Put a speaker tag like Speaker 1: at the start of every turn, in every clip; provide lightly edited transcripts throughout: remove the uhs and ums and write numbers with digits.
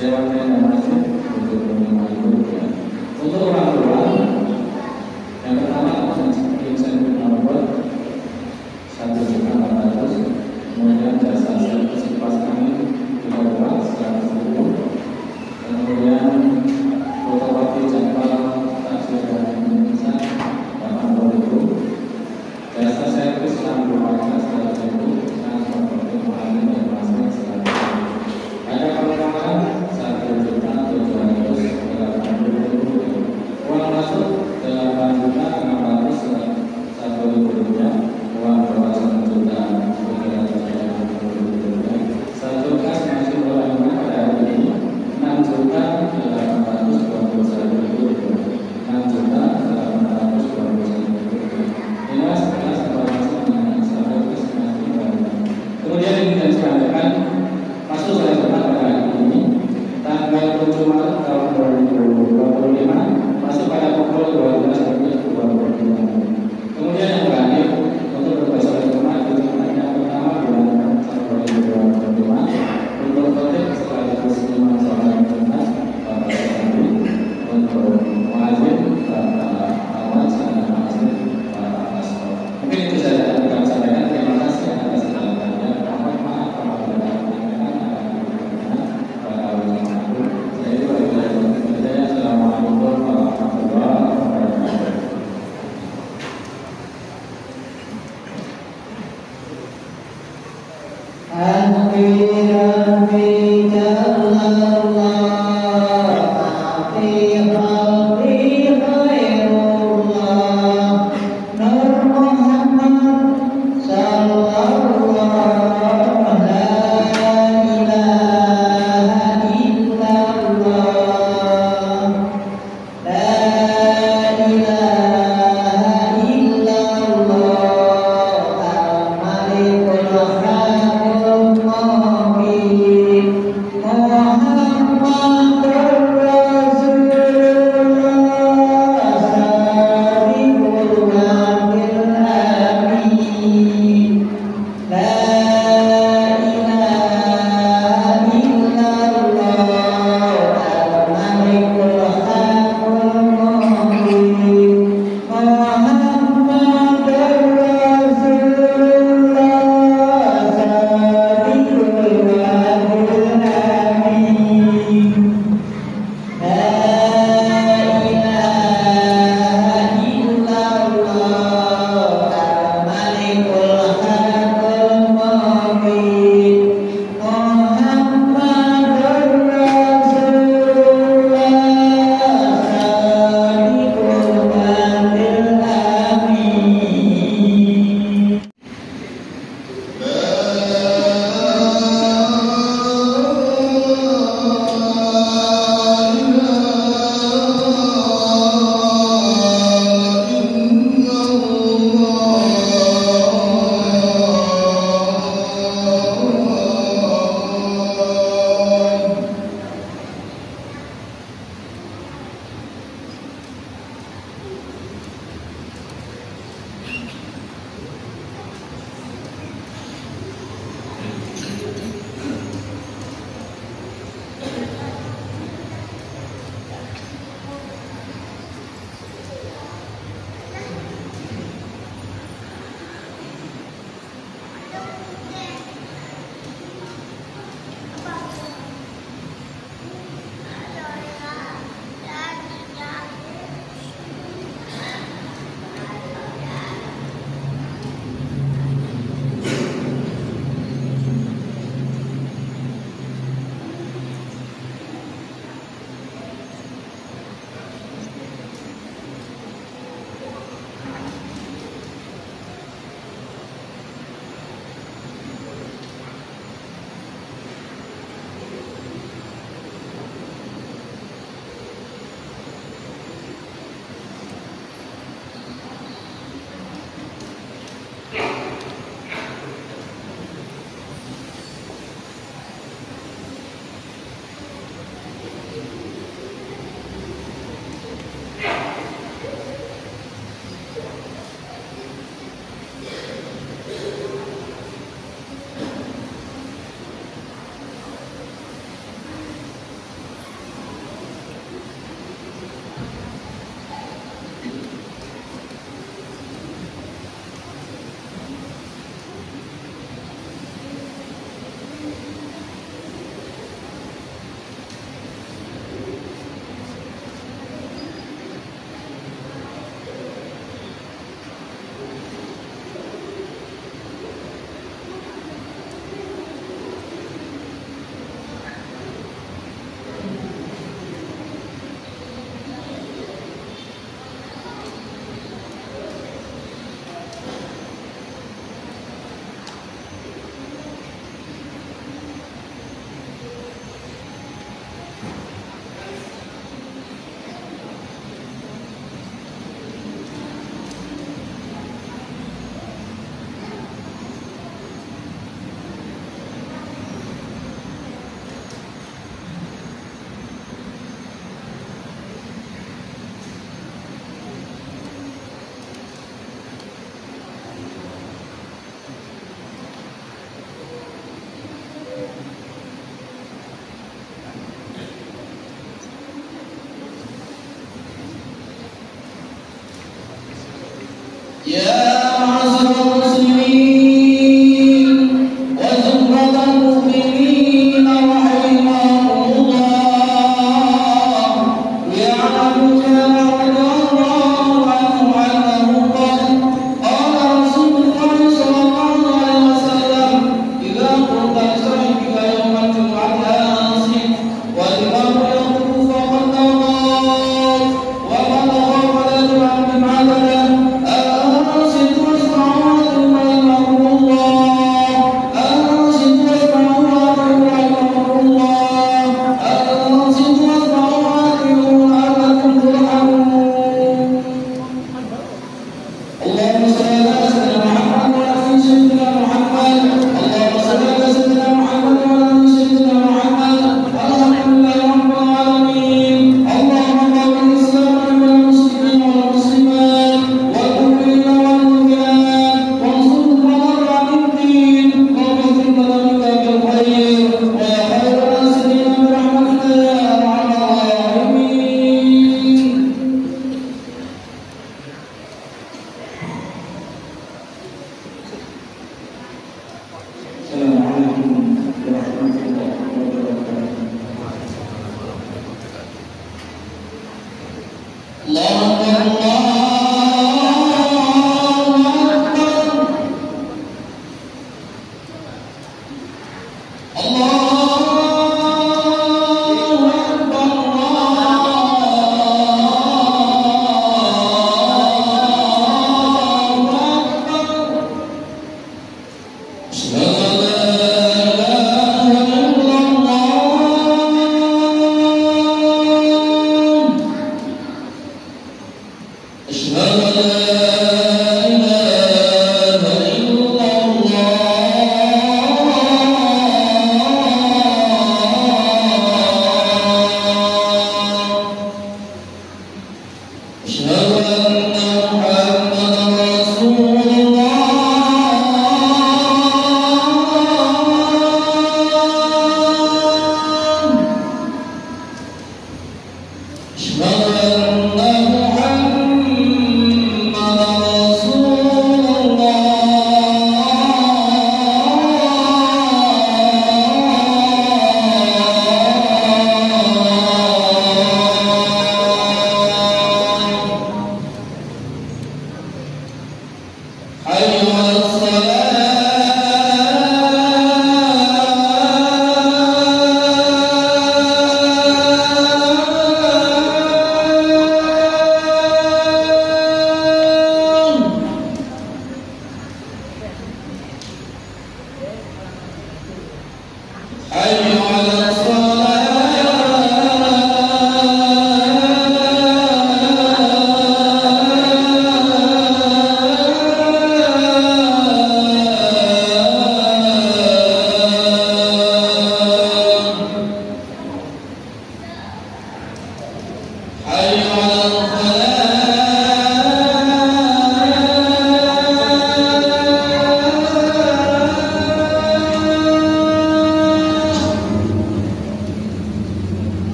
Speaker 1: Amin.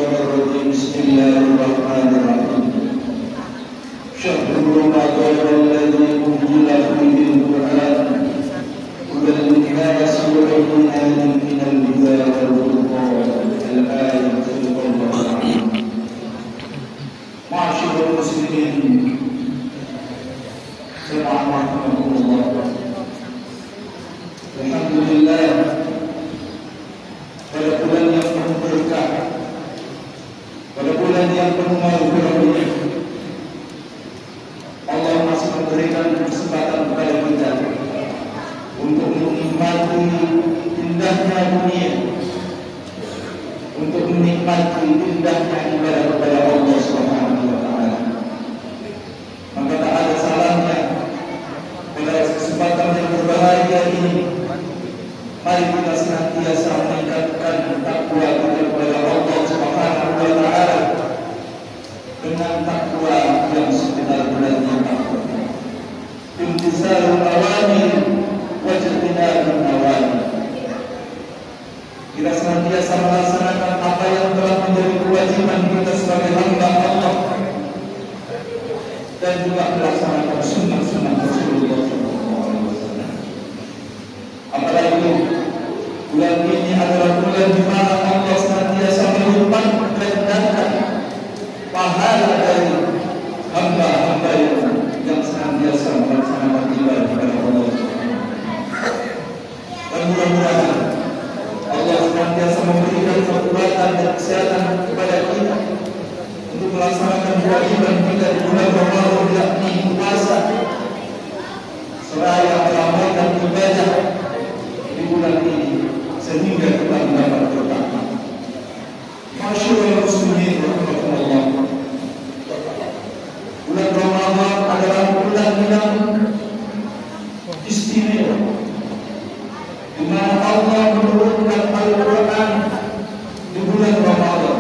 Speaker 1: الشيطان الرجيم بسم الله الرحمن الرحيم شهر رمضان الذي أنزل فيه القرآن هدى للناس وبينات من الهدى والفرقان الآية الأولى. معاشر المسلمين rahimakumullah. Alhamdulillah, pada bulan yang penuh berkah, pada bulan yang penuh maghfirah, Allah masih memberikan kesempatan kepada kita untuk menikmati indahnya dunia, untuk menikmati indahnya ibadah kepada Allah Subhanahu wa taala. Maka tak ada salahnya pada kesempatan yang berbahagia ini, mari kita senantiasa meningkatkan takwa kita kepada Allah Subhanahu wa taala dengan takwa yang sebenar-benarnya takwa. Imtithalul awamir wa ijtinabun nawahi. Kita senantiasa melaksanakan apa yang telah menjadi kewajiban kita sebagai hamba Allah dan juga melaksanakan sunnah-sunnah Rasulullah SAW. Apalagi bulan ini adalah bulan di mana Allah senantiasa melipat gandakan pahala dari hamba-hamba yang senantiasa melaksanakan ibadah kepada Allah. Dan mudah-mudahan Allah senantiasa memberikan kekuatan dan kesehatan kepada kita untuk melaksanakan kewajiban kita di bulan Ramadan, yakni puasa, seraya meramalkan ibadah di bulan ini sehingga kita mendapat berkah. Masyaallah muslimin rahimakumullah. Bulan Ramadan adalah bulan yang istimewa, di mana Allah menurunkan Al-Quran di bulan Ramadan.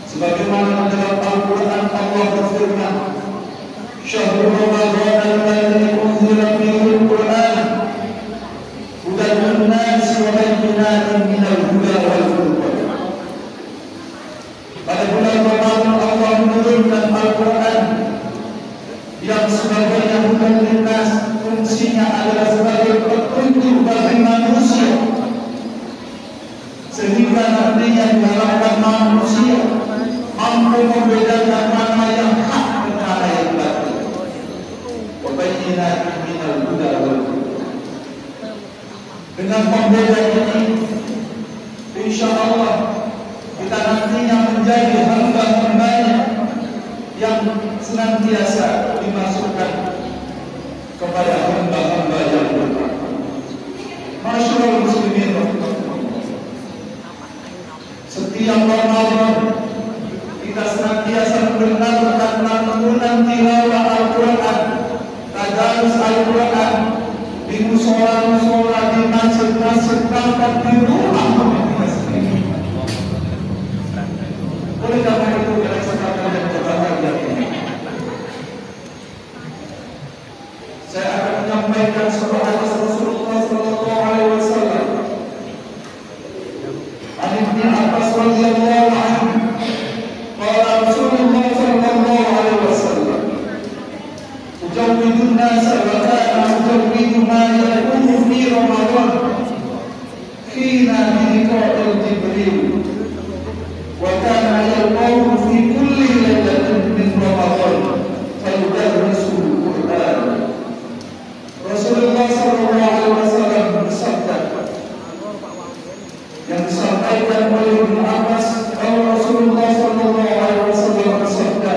Speaker 1: Sebagaimana dalam Al-Quran Allah berfirman, Syahrul Ramadan alladzi unzila fihi al-Quran hudan lin-nasi wa bayyinatin minal huda wal furqan. Pada bulan Ramadan Allah menurunkan Al-Quran yang sebagai hudan lin-nas, fungsinya adalah sebagai petunjuk bagi manusia, sehingga nantinya diharapkan manusia mampu membedakan mana yang hak dan mana yang batil. Wa bayyinatin minal huda wal furqan. Dengan pembeda ini, insyaallah kita nantinya menjadi hamba-hambanya yang senantiasa dimasukkan kepada hamba-hamba yang bertakwa. Masyaallah muslimin, setiap Ramadan kita senantiasa mendengar lantunan tilawah Al-Quran, tadarus Al-Quran di musola-musola, di masjid-masjid, bahkan di rumah kita sendiri. Oleh karena itu, dalam kesempatan yang berbahagia ini, saya akan menyampaikan sebuah hadis Rasulullah sallallahu alaihi wasallam. An Ibnu Abbas radhiyallahu anhu, qala Rasulullah sallallahu alaihi wasallam, ujawwidun nasa wa kana ujawwidu ma yakunu fi Ramadan hina biliqa'il Jibril wa kana yalqahu fi kulli lailatin min Ramadan fayudarrisul Qur'an. Rasulullah sallallahu alaihi wasallam bersabda, yang disampaikan oleh Ibnu Abbas, bahwa Rasulullah sallallahu alaihi wasallam bersabda,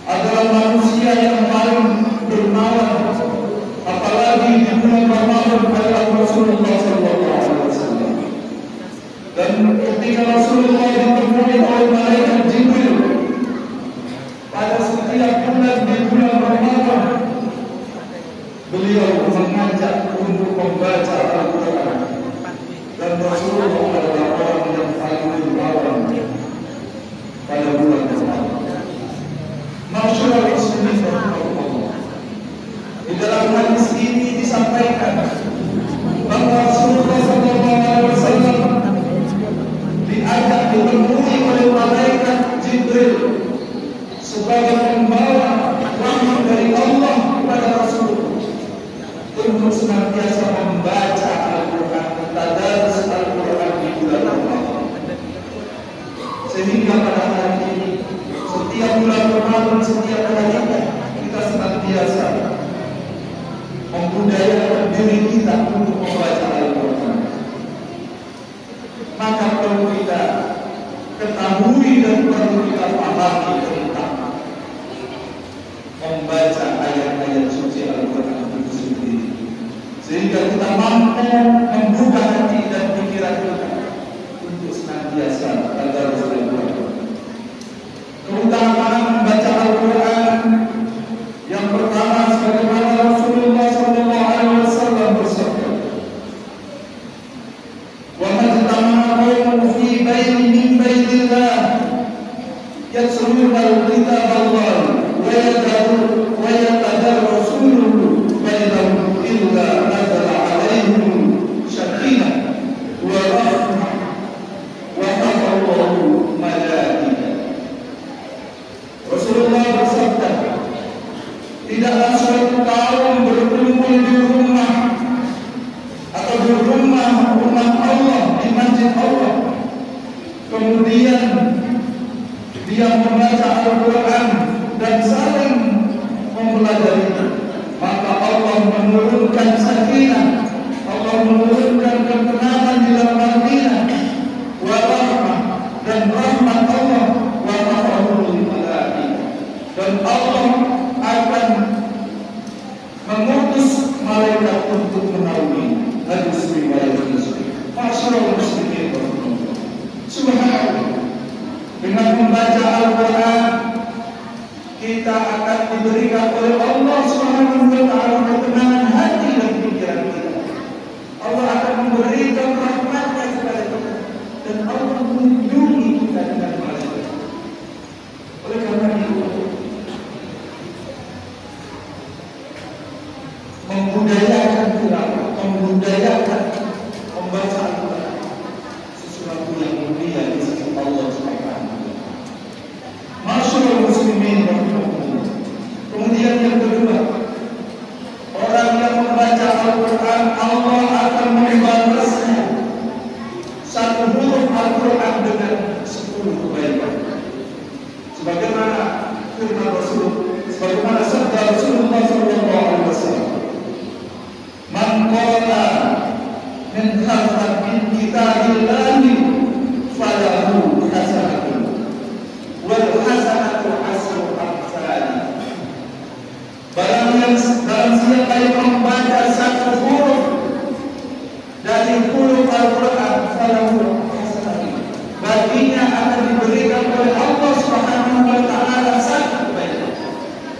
Speaker 1: adalah manusia yang paling dermawan, apalagi di bulan Ramadan, adalah Rasulullah sallallahu alaihi wasallam. Dan ketika Rasulullah ditemui oleh malaikat Jibril pada setiap bulan di bulan Ramadan, beliau mengajak untuk membaca Al-Quran. Dan Rasulullah adalah orang yang paling dermawan pada bulan Ramadan. Masyaallah muslimin rahimakumullah. Di dalam hadis ini disampaikan bahwa Rasulullah sallallahu alaihi wasallam setiap harinya kita senantiasa membudayakan diri kita untuk membaca Al-Quran. Maka perlu kita ketahui dan perlu kita pahami tentang membaca ayat-ayat suci Al-Quran itu sendiri, sehingga kita mampu membuka hati dan pikiran kita untuk senantiasa tadarus Al-Quran. Keutamaan membaca Al-Quran yang pertama, sebagaimana Rasulullah SAW bersabda, "Wa majtama'a qaumun fi baitin min baitillah yatluna al-kitab Allah wa yatadarrasunahu bainahum illa nazala 'alaihim sakinah wa rahmah wa hafallahu malaikah." Rasulullah bersabda, tidaklah suatu kaum berkumpul di rumah atau di rumah Allah, di masjid Allah, kemudian dia membaca Al-Quran dan saling mempelajarinya, maka Allah menurunkan sakinah, Allah menurunkan ketenangan di dalam Madinah, wa rahmah, dan rahmat Allah, wa hafallahu malaikah, dan Allah akan mengutus malaikat untuk menaungi. Hadis riwayat Muslim. Masyaallah muslimin, subhanallah, dengan membaca Al-Quran kita akan diberikan oleh Allah Subhanahu wa taala ketenangan hati dan pikiran kita. Allah akan memberikan rahmatnya kepada kita dan Allah melindungi kita dengan malaikat. Oleh karena itu, membudayakan tilawah, membudayakan membaca Al-Quran sesuatu yang mulia di sisi Allah Subhanahu wa taala. Masyaallah muslimin rahimahullah. Kemudian yang kedua, orang yang membaca Al-Quran, Allah akan membalasnya satu huruf Al-Quran dengan 10 kebaikan. Sebagaimana firman Rasul, sebagaimana sabda Rasulullah SAW, "Man qala min harfan min kitabillahi falahu hasanatun wal hasanatu asru amsalih." Barang siapa yang membaca satu huruf dari huruf Al-Quran, falahu hasanatun, baginya akan diberikan oleh Allah Subhanahu wa taala satu kebaikan,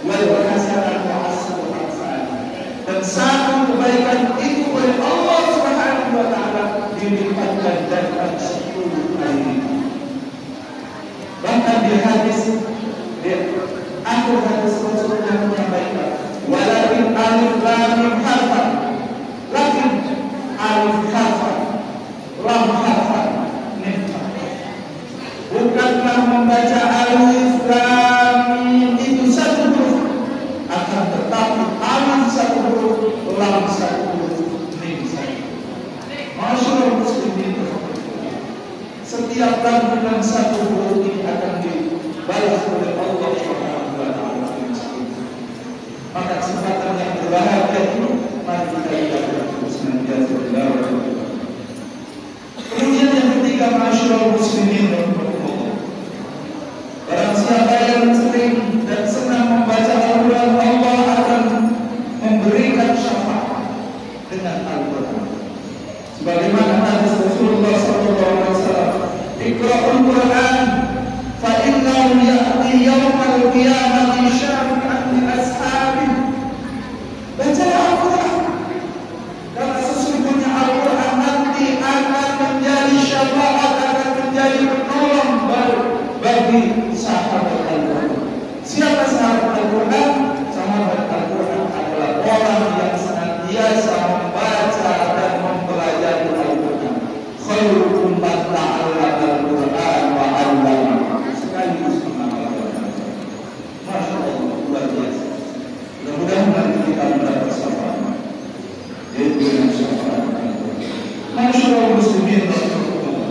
Speaker 1: wal hasanatu asru amsalih, dan satu kebaikan itu oleh Allah Subhanahu wa taala dilipatkan dan 10 kali lipat. Bahkan di hadis, di akhir hadis Rasulullah menyampaikan, "Walakin alif lam mim harfan, lakin alif harfan, lam harfan, mim harfan." Bukanlah membaca alif lam mim itu satu huruf, akan tetapi alif satu huruf, lam satu huruf, mim satu huruf. Masyaallah muslimin, setiap lantunan satu huruf ini akan dibalas oleh Allah Subhanahu wa taala. Maka kesempatan yang berbahagia itu mari kita lihat senantiasa berdoa. Kemudian yang ketiga, masyaallah muslimin, barang siapa yang sering dan senang membaca Al-Quran, Allah akan memberikan syafaat dengan Al-Quran. Sebagaimana hadis Rasulullah SAW, "Iqra'ul Quran fa innahu ya'ti yawmal qiyamati syafi'an li ashabihi." Bacalah Al-Quran, karena sesungguhnya Al-Quran nanti akan menjadi syafaat, akan menjadi penolong bagi sahabat Al-Quran. Siapa sahabat Al-Quran? Sahabat Al-Quran adalah orang yang senantiasa membaca dan mempelajari Al-Quran. Khairukum man ta'allama Al-Quran wa 'allamahu. Sekaligus mengamalkan. Masyaallah, luar biasa. Mudah-mudahan nanti kita mendapat syafaat, yaitu dengan syafaat Al-Quran. Masyaallah muslimin rahimahullah.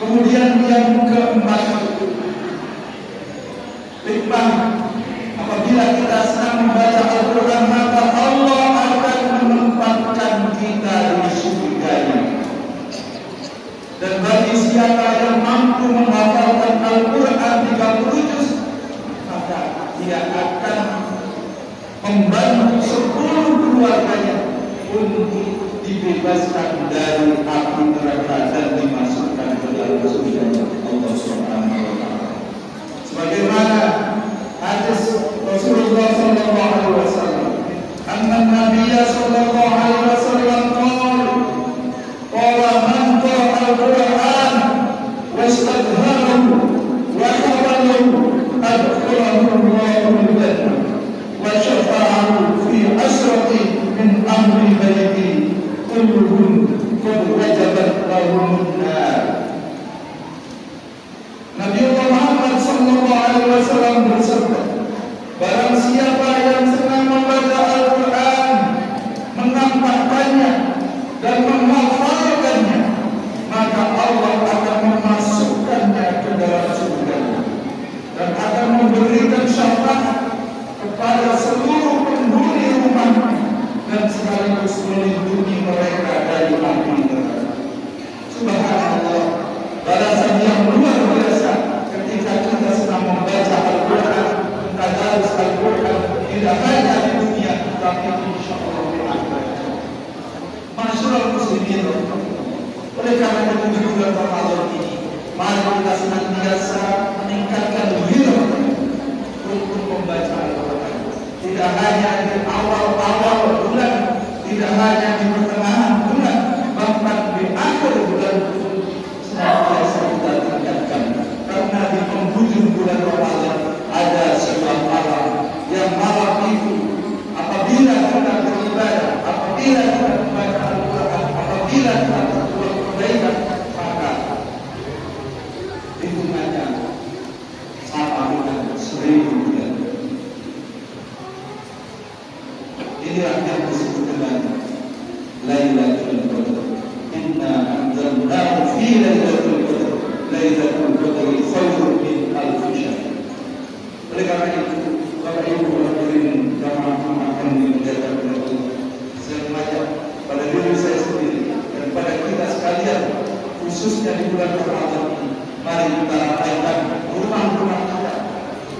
Speaker 1: Kemudian yang keempat, nikmat Al-Quran, apabila kita senang membaca Al-Quran, maka Allah akan menempatkan kita di surganya. Dan bagi siapa yang mampu menghafalkan Al-Quran 30 juz, maka dia akan membantu 10 keluarganya untuk dibebaskan dari api neraka dan dimasukkan ke dalam surga Allah Subhanahu wa taala. Sebagaimana hadis Rasulullah sallallahu alaihi wasallam, anna Nabiy sallallahu alaihi wasallam qala man qara'a al-Qur'an wastadharahu wa hawalahu adkhalahu Allahu al-jannah wa syafa'ahu fi asrati min amri baiti kulluhum qad wajabat lahum an-nar. Nabi Muhammad sallallahu alaihi wasallam bersabda, barang siapa yang senang membaca Al-Quran, mengamalkannya dan menghafalkannya, maka Allah akan memasukkannya ke dalam surga dan akan memberikan syafaat kepada seluruh penghuni rumahnya dan sekaligus melindungi mereka dari api neraka. Subhanallah, balasan yang luar biasa ketika kita sedang membaca Al-Quran, tadarus Al-Quran, tidak hanya di dunia tapi insyaallah di akhirat. Masyaallah muslimin, oleh karena itu di bulan Ramadan ini, mari kita senantiasa meningkatkan hirau untuk membaca Al-Quran. Tidak hanya di awal-awal bulan, tidak hanya di pertengahan bulan, bahkan di akhir bulan pun senantiasa kita tingkatkan. Karena di penghujung bulan Ramadan ada sebuah malam yang malam itu apabila kita beribadah, apabila kita membaca Al-Quran, apabila kita berbuat kebaikan, maka hitungannya sama dengan 1000 bulan. Inilah yang disebut dengan Lailatul Qadar. Inna anzalnahu fi Lailatul Qadar. Lailatul Qadri khairun min alf syahr. Oleh karena itu, Bapak Ibu hadirin jamaah yang dimuliakan oleh Allah, saya mengajak pada diri saya sendiri dan pada kita sekalian, khususnya di bulan Ramadan ini, mari kita ramaikan rumah-rumah kita,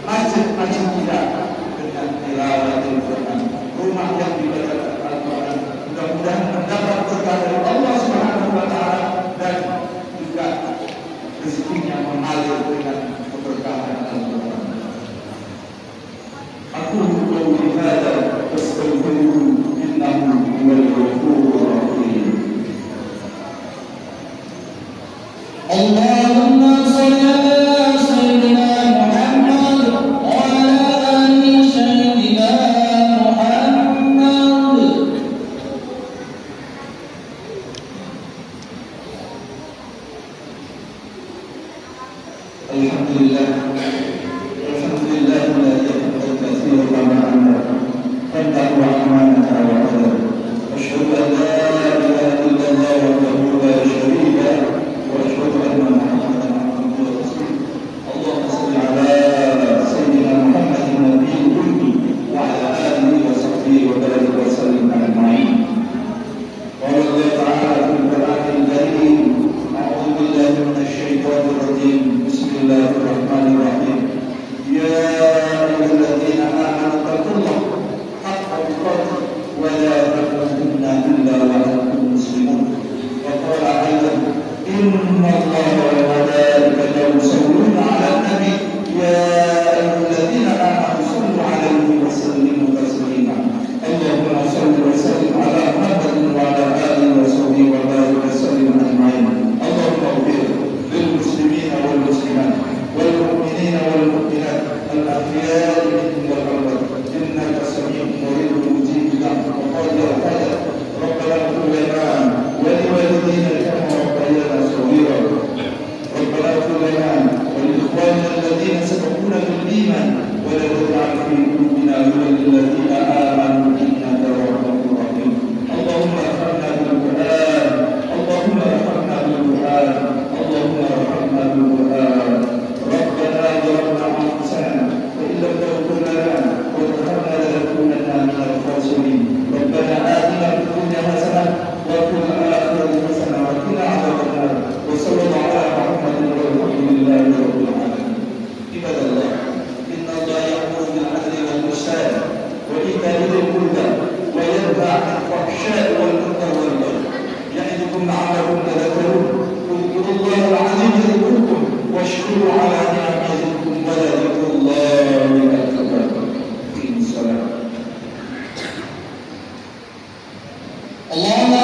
Speaker 1: masjid-masjid kita dengan tilawatul Quran. Rumah yang dibaca Al-Quran mudah-mudahan mendapat berkah dari Allah Subhanahu wa taala dan juga rezekinya mengalir dengan keberkahan Al-Quran. Aku qauli hadza wastaghfiruhu innahu huwal ghafurur rahim. Allahumma shalli ala sayyidina Muhammad wa ala ali sayyidina Alhamdulillah, alhamdulillah alladzi katsira kama anta fatahu amanata wa qadar. Asyhadu an la ilaha illallah wahdahu la syarika lahu wa asyhadu anna Muhammadan abduhu wa rasuluh. Allahumma shalli ala sayyidina Muhammadin nabiyil ummi wa ala alihi wa sahbihi wa barik wa sallim ajma'in. Wa Allah ta'ala fil Qur'anil karim, a'udzu billahi minasy syaithanir rajim. Bismillahirrahmanirrahim. Mohonlah